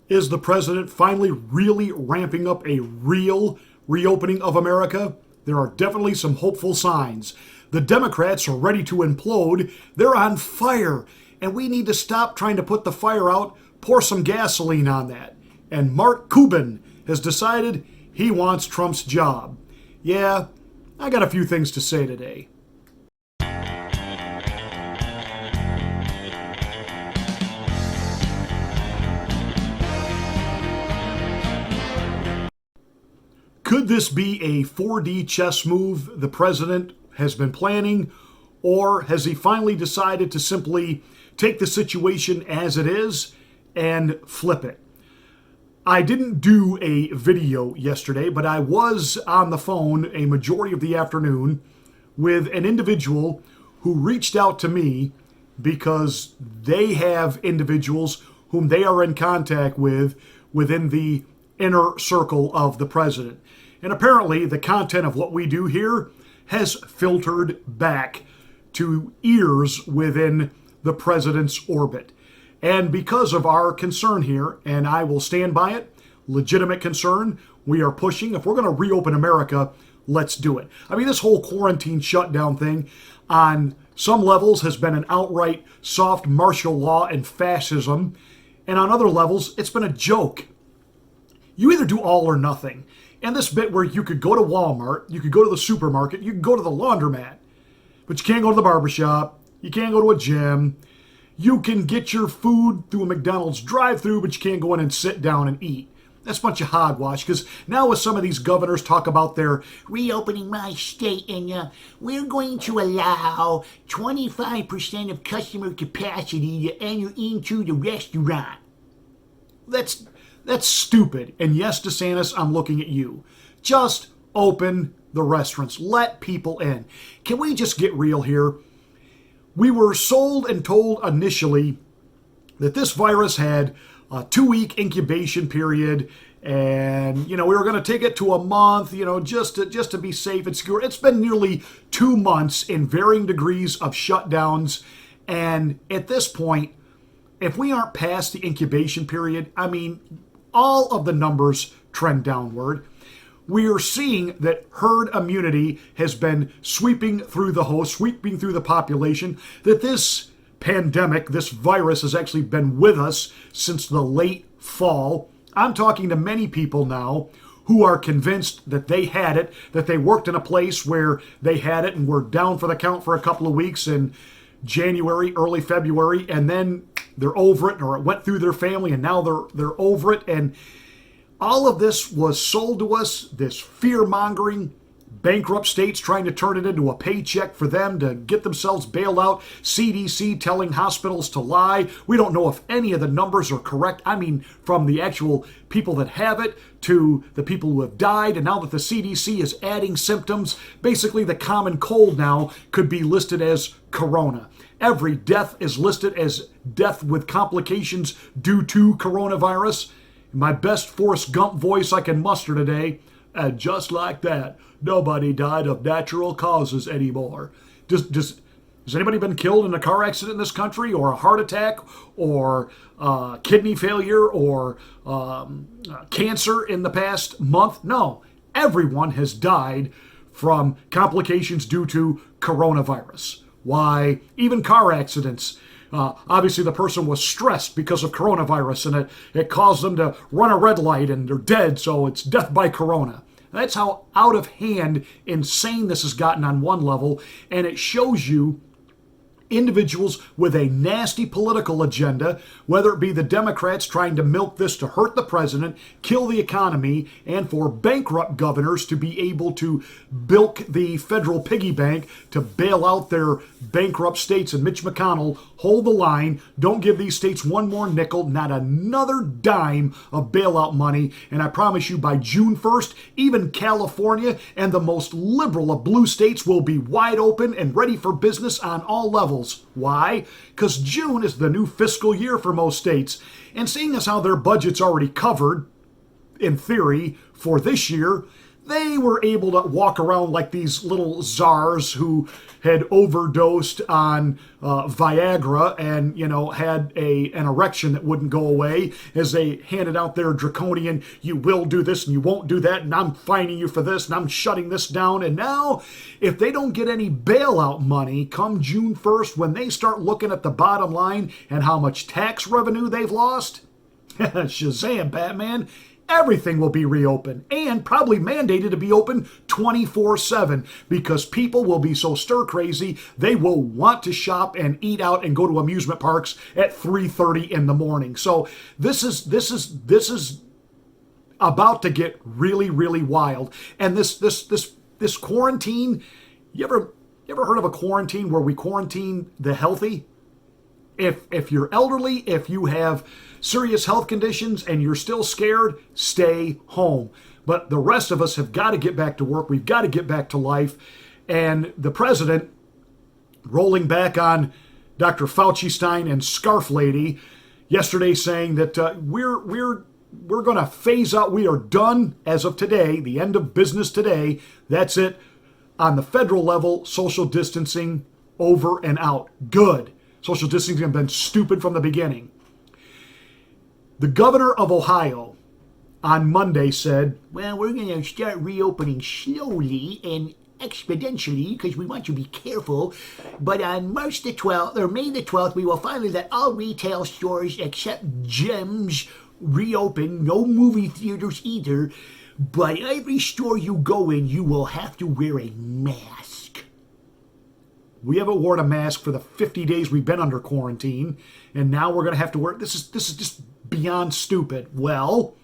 Is the president finally really ramping up a real reopening of America? There are definitely some hopeful signs. The Democrats are ready to implode. They're on fire. And we need to stop trying to put the fire out, pour some gasoline on that. And Mark Cuban has decided he wants Trump's job. Yeah, I got a few things to say today. Could this be a 4D chess move the president has been planning, or has he finally decided to simply take the situation as it is and flip it? I didn't do a video yesterday, but I was on the phone a majority of the afternoon with an individual who reached out to me because they have individuals whom they are in contact with within the inner circle of the president. And apparently the content of what we do here has filtered back to ears within the president's orbit. And because of our concern here, and I will stand by it, legitimate concern, we are pushing. If we're going to reopen America, let's do it. I mean, this whole quarantine shutdown thing on some levels has been an outright soft martial law and fascism. And on other levels, it's been a joke. You either do all or nothing. And this bit where you could go to Walmart, you could go to the supermarket, you could go to the laundromat, but you can't go to the barbershop, you can't go to a gym, you can get your food through a McDonald's drive-thru, but you can't go in and sit down and eat. That's a bunch of hogwash, because now with some of these governors talk about their reopening my state, and we're going to allow 25% of customer capacity to enter into the restaurant. That's stupid. And yes, DeSantis, I'm looking at you. Just open the restaurants. Let people in. Can we just get real here? We were sold and told initially that this virus had a 2-week incubation period, and we were going to take it to a month, just to be safe and secure. It's been nearly 2 months in varying degrees of shutdowns, and at this point, if we aren't past the incubation period, I mean, all of the numbers trend downward. We are seeing that herd immunity has been sweeping through the host, sweeping through the population, that this pandemic, this virus has actually been with us since the late fall. I'm talking to many people now who are convinced that they had it, that they worked in a place where they had it and were down for the count for a couple of weeks in January, early February, and then they're over it, or it went through their family, and now they're over it. And all of this was sold to us, this fear-mongering, bankrupt states trying to turn it into a paycheck for them to get themselves bailed out, CDC telling hospitals to lie. We don't know if any of the numbers are correct. I mean, from the actual people that have it to the people who have died, and now that the CDC is adding symptoms, basically the common cold now could be listed as corona. Every death is listed as death with complications due to coronavirus. In my best Forrest Gump voice I can muster today, and just like that, nobody died of natural causes anymore. Has anybody been killed in a car accident in this country, or a heart attack, or kidney failure, or cancer in the past month? No. Everyone has died from complications due to coronavirus. Why? Even car accidents. Obviously, the person was stressed because of coronavirus, and it caused them to run a red light, and they're dead, so it's death by corona. That's how out of hand, insane this has gotten on one level, and it shows you individuals with a nasty political agenda, whether it be the Democrats trying to milk this to hurt the president, kill the economy, and for bankrupt governors to be able to bilk the federal piggy bank to bail out their bankrupt states. And Mitch McConnell, hold the line, don't give these states one more nickel, not another dime of bailout money. And I promise you, by June 1st, even California and the most liberal of blue states will be wide open and ready for business on all levels. Why? Because June is the new fiscal year for most states. And seeing as how their budget's already covered, in theory, for this year, they were able to walk around like these little czars who had overdosed on Viagra and, had an erection that wouldn't go away as they handed out their draconian, you will do this and you won't do that, and I'm fining you for this and I'm shutting this down. And now, if they don't get any bailout money come June 1st, when they start looking at the bottom line and how much tax revenue they've lost, Shazam, Batman, everything will be reopened and probably mandated to be open 24/7 because people will be so stir crazy they will want to shop and eat out and go to amusement parks at 3:30 in the morning. So this is about to get really, really wild. And this quarantine, you ever heard of a quarantine where we quarantine the healthy? If you're elderly, if you have serious health conditions and you're still scared, stay home. But the rest of us have got to get back to work. We've got to get back to life. And the president, rolling back on Dr. Fauci Stein and Scarf Lady, yesterday saying that we're going to phase out. We are done as of today, the end of business today. That's it. On the federal level, social distancing over and out. Good. Social distancing has been stupid from the beginning. The governor of Ohio on Monday said, well, we're going to start reopening slowly and exponentially because we want you to be careful. But on March the 12th, or May the 12th, we will finally let all retail stores except gyms reopen. No movie theaters either. But every store you go in, you will have to wear a mask. We haven't worn a mask for the 50 days we've been under quarantine, and now we're going to have to wear it. This is just beyond stupid. Well,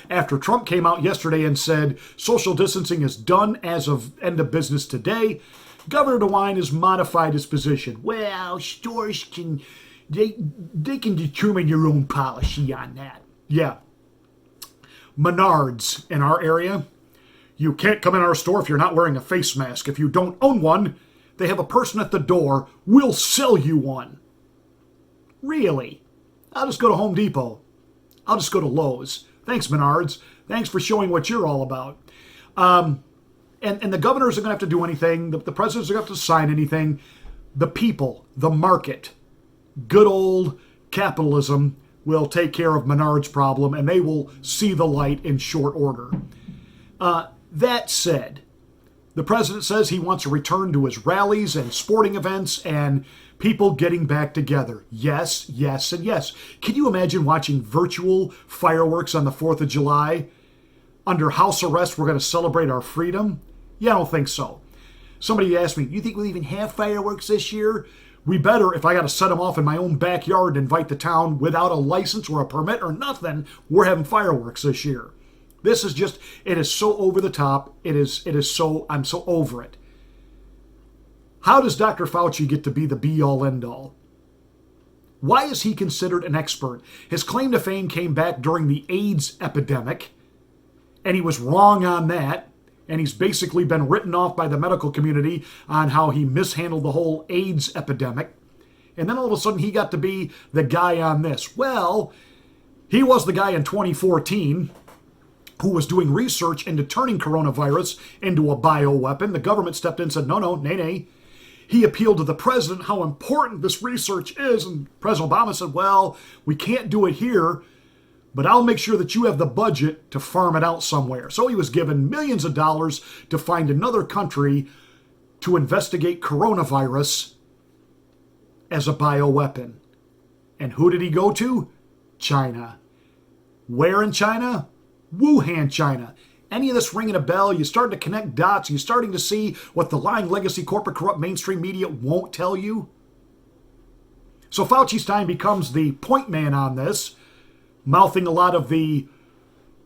after Trump came out yesterday and said social distancing is done as of end of business today, Governor DeWine has modified his position. Well, stores can determine your own policy on that. Yeah. Menards in our area, you can't come in our store if you're not wearing a face mask. If you don't own one, they have a person at the door. We'll sell you one. Really? I'll just go to Home Depot. I'll just go to Lowe's. Thanks, Menards. Thanks for showing what you're all about. And the governors are going to have to do anything. The presidents are going to have to sign anything. The people, the market, good old capitalism will take care of Menard's problem, and they will see the light in short order. That said, the president says he wants a return to his rallies and sporting events and people getting back together. Yes, yes, and yes. Can you imagine watching virtual fireworks on the 4th of July? Under house arrest, we're going to celebrate our freedom? Yeah, I don't think so. Somebody asked me, you think we'll even have fireworks this year? We better, if I got to set them off in my own backyard and invite the town without a license or a permit or nothing, we're having fireworks this year. This is just, it is so over the top. It is so, I'm so over it. How does Dr. Fauci get to be the be-all, end-all? Why is he considered an expert? His claim to fame came back during the AIDS epidemic, and he was wrong on that. And he's basically been written off by the medical community on how he mishandled the whole AIDS epidemic. And then all of a sudden he got to be the guy on this. Well, he was the guy in 2014 who was doing research into turning coronavirus into a bioweapon. The government stepped in and said, no, nay. He appealed to the president how important this research is. And President Obama said, well, we can't do it here, but I'll make sure that you have the budget to farm it out somewhere. So he was given millions of dollars to find another country to investigate coronavirus as a bioweapon. And who did he go to? China. Where in China? Wuhan, China. Any of this ringing a bell? You starting to connect dots? You starting to see what the lying legacy corporate corrupt mainstream media won't tell you? So Fauci Stein becomes the point man on this, mouthing a lot of the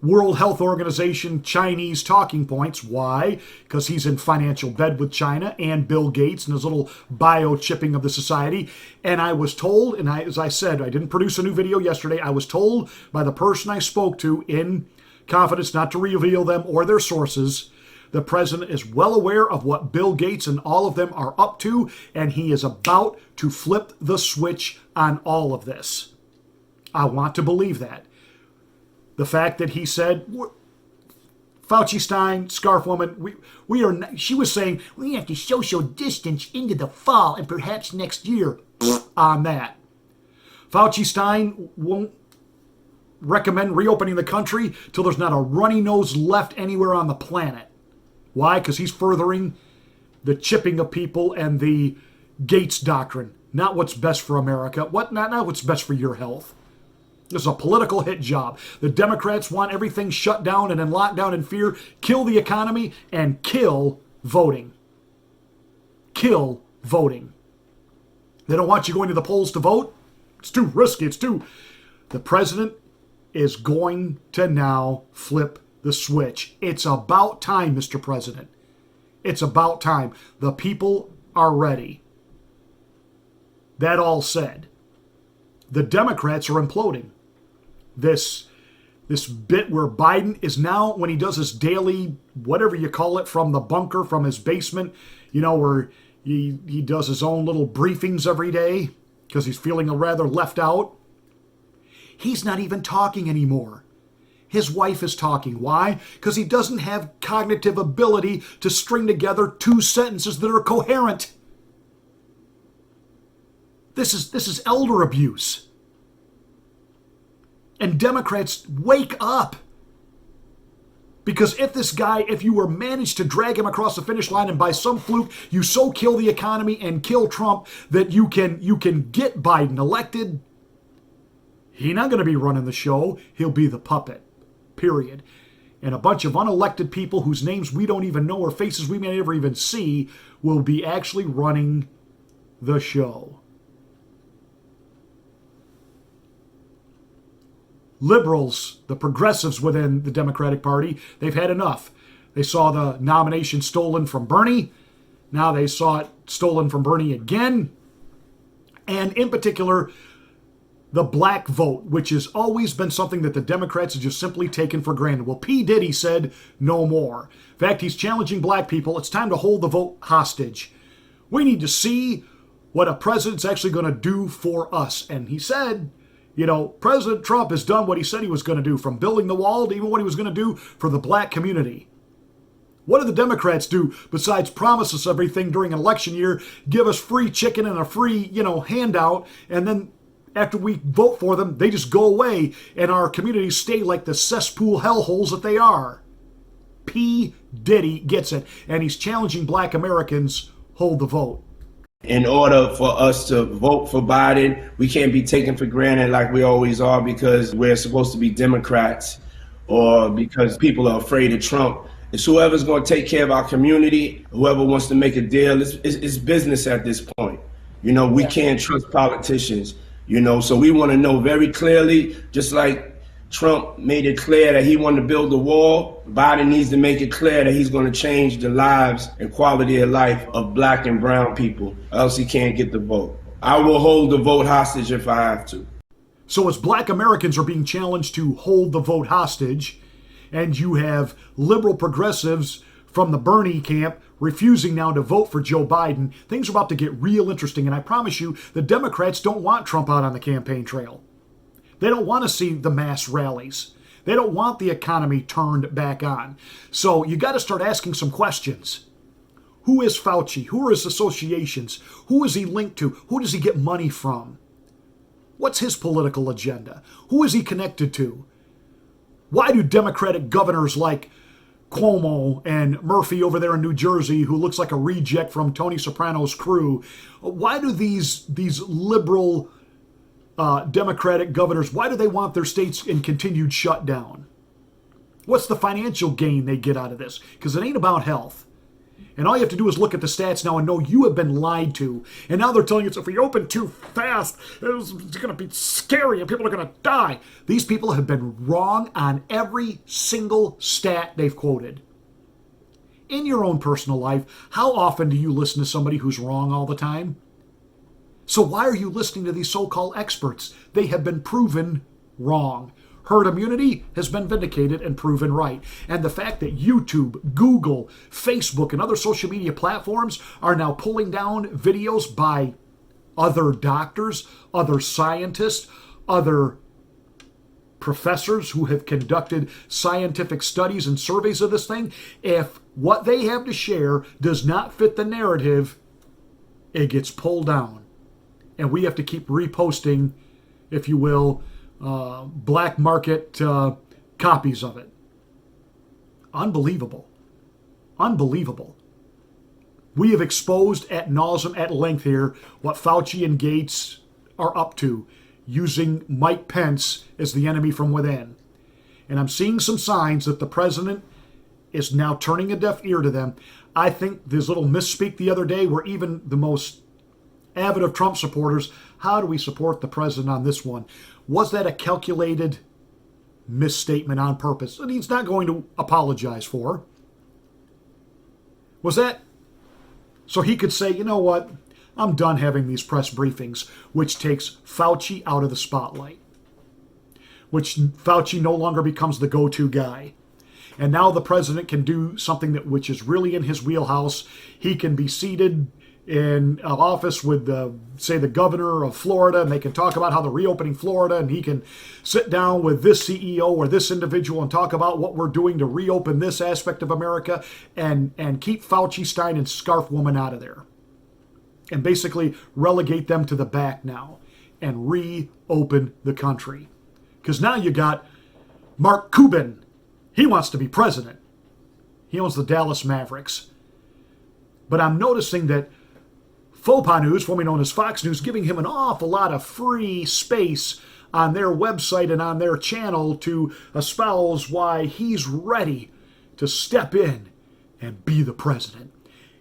World Health Organization Chinese talking points. Why? Because he's in financial bed with China and Bill Gates and his little biochipping of the society. And I was told, and as I said, I didn't produce a new video yesterday, I was told by the person I spoke to in confidence, not to reveal them or their sources, the president is well aware of what Bill Gates and all of them are up to, and he is about to flip the switch on all of this. I want to believe that. The fact that he said, Fauci Stein, Scarf Woman, we are. She was saying we have to social distance into the fall and perhaps next year. On that, Fauci Stein won't recommend reopening the country till there's not a runny nose left anywhere on the planet. Why? Because he's furthering the chipping of people and the Gates doctrine. Not what's best for America. Not what's best for your health. This is a political hit job. The Democrats want everything shut down and in lockdown and fear, kill the economy, and kill voting. Kill voting. They don't want you going to the polls to vote. It's too risky. The president is going to now flip the switch. It's about time, Mr. President. It's about time. The people are ready. That all said, the Democrats are imploding. This bit where Biden is now, when he does his daily, whatever you call it, from the bunker, from his basement, where he does his own little briefings every day because he's feeling rather left out. He's not even talking anymore. His wife is talking. Why? Because he doesn't have cognitive ability to string together two sentences that are coherent. This is elder abuse. And Democrats, wake up. Because if you were managed to drag him across the finish line and by some fluke you so kill the economy and kill Trump that you can get Biden elected, he's not going to be running the show. He'll be the puppet. Period. And a bunch of unelected people whose names we don't even know or faces we may never even see will be actually running the show. Liberals, the progressives within the Democratic Party, they've had enough. They saw the nomination stolen from Bernie. Now they saw it stolen from Bernie again. And in particular, the black vote, which has always been something that the Democrats have just simply taken for granted. Well, P. Diddy said no more. In fact, he's challenging black people. It's time to hold the vote hostage. We need to see what a president's actually going to do for us. And he said, President Trump has done what he said he was going to do, from building the wall to even what he was going to do for the black community. What do the Democrats do besides promise us everything during an election year, give us free chicken and a free, handout, and then after we vote for them, they just go away and our communities stay like the cesspool hellholes that they are? P. Diddy gets it, and he's challenging black Americans, hold the vote. In order for us to vote for Biden, we can't be taken for granted like we always are because we're supposed to be Democrats or because people are afraid of Trump. It's whoever's going to take care of our community, whoever wants to make a deal. It's business at this point. We can't trust politicians, so we want to know very clearly, just like Trump made it clear that he wanted to build a wall, Biden needs to make it clear that he's going to change the lives and quality of life of black and brown people, or else he can't get the vote. I will hold the vote hostage if I have to. So as black Americans are being challenged to hold the vote hostage, and you have liberal progressives from the Bernie camp refusing now to vote for Joe Biden, things are about to get real interesting. And I promise you, the Democrats don't want Trump out on the campaign trail. They don't want to see the mass rallies. They don't want the economy turned back on. So you got to start asking some questions. Who is Fauci? Who are his associations? Who is he linked to? Who does he get money from? What's his political agenda? Who is he connected to? Why do Democratic governors like Cuomo and Murphy over there in New Jersey, who looks like a reject from Tony Soprano's crew, why do these liberal Democratic governors, why do they want their states in continued shutdown? What's the financial gain they get out of this? Because it ain't about health. And all you have to do is look at the stats now and know you have been lied to. And now they're telling you, if we open too fast, it's going to be scary and people are going to die. These people have been wrong on every single stat they've quoted. In your own personal life, how often do you listen to somebody who's wrong all the time? So why are you listening to these so-called experts? They have been proven wrong. Herd immunity has been vindicated and proven right. And the fact that YouTube, Google, Facebook, and other social media platforms are now pulling down videos by other doctors, other scientists, other professors who have conducted scientific studies and surveys of this thing. If what they have to share does not fit the narrative, it gets pulled down. And we have to keep reposting, if you will, black market copies of it. Unbelievable. Unbelievable. We have exposed ad nauseum, at length here, what Fauci and Gates are up to, using Mike Pence as the enemy from within. And I'm seeing some signs that the president is now turning a deaf ear to them. I think this little misspeak the other day, where even the most avid of Trump supporters, how do we support the president on this one? Was that a calculated misstatement on purpose that he's not going to apologize for? Was that so he could say, you know what, I'm done having these press briefings, which takes Fauci out of the spotlight, which Fauci no longer becomes the go-to guy. And now the president can do something which is really in his wheelhouse. He can be seated in an office with, say, the governor of Florida, and they can talk about how they're reopening Florida, and he can sit down with this CEO or this individual and talk about what we're doing to reopen this aspect of America, and keep Fauci, Stein, and Scarf Woman out of there. And basically relegate them to the back now and reopen the country. Because now you got Mark Cuban. He wants to be president. He owns the Dallas Mavericks. But I'm noticing that FOPA News, formerly known as Fox News, giving him an awful lot of free space on their website and on their channel to espouse why he's ready to step in and be the president.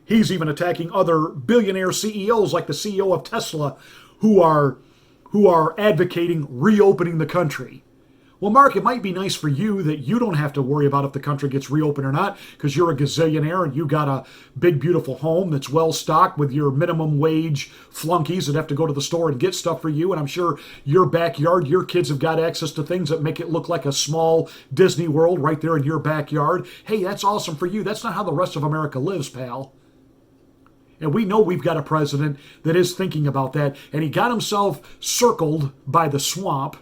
He's even attacking other billionaire CEOs like the CEO of Tesla who are advocating reopening the country. Well, Mark, it might be nice for you that you don't have to worry about if the country gets reopened or not, because you're a gazillionaire and you got a big, beautiful home that's well stocked with your minimum wage flunkies that have to go to the store and get stuff for you. And I'm sure your backyard, your kids have got access to things that make it look like a small Disney World right there in your backyard. Hey, that's awesome for you. That's not how the rest of America lives, pal. And we know we've got a president that is thinking about that. And he got himself circled by the swamp,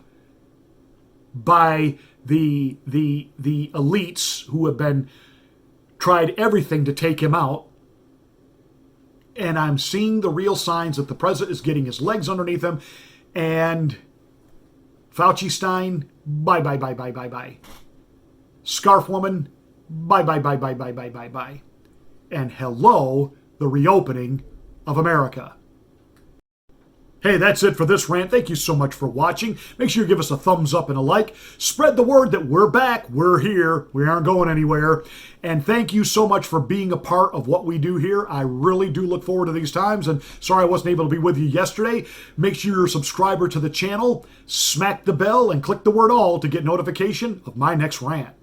by the elites who have been tried everything to take him out. And I'm seeing the real signs that the president is getting his legs underneath him. And Fauci, Stein, bye, bye, bye, bye, bye, bye. Scarf Woman, bye, bye, bye, bye, bye, bye, bye, bye. And hello, the reopening of America. Hey, that's it for this rant. Thank you so much for watching. Make sure you give us a thumbs up and a like. Spread the word that we're back. We're here. We aren't going anywhere. And thank you so much for being a part of what we do here. I really do look forward to these times. And sorry I wasn't able to be with you yesterday. Make sure you're a subscriber to the channel. Smack the bell and click the word all to get notification of my next rant.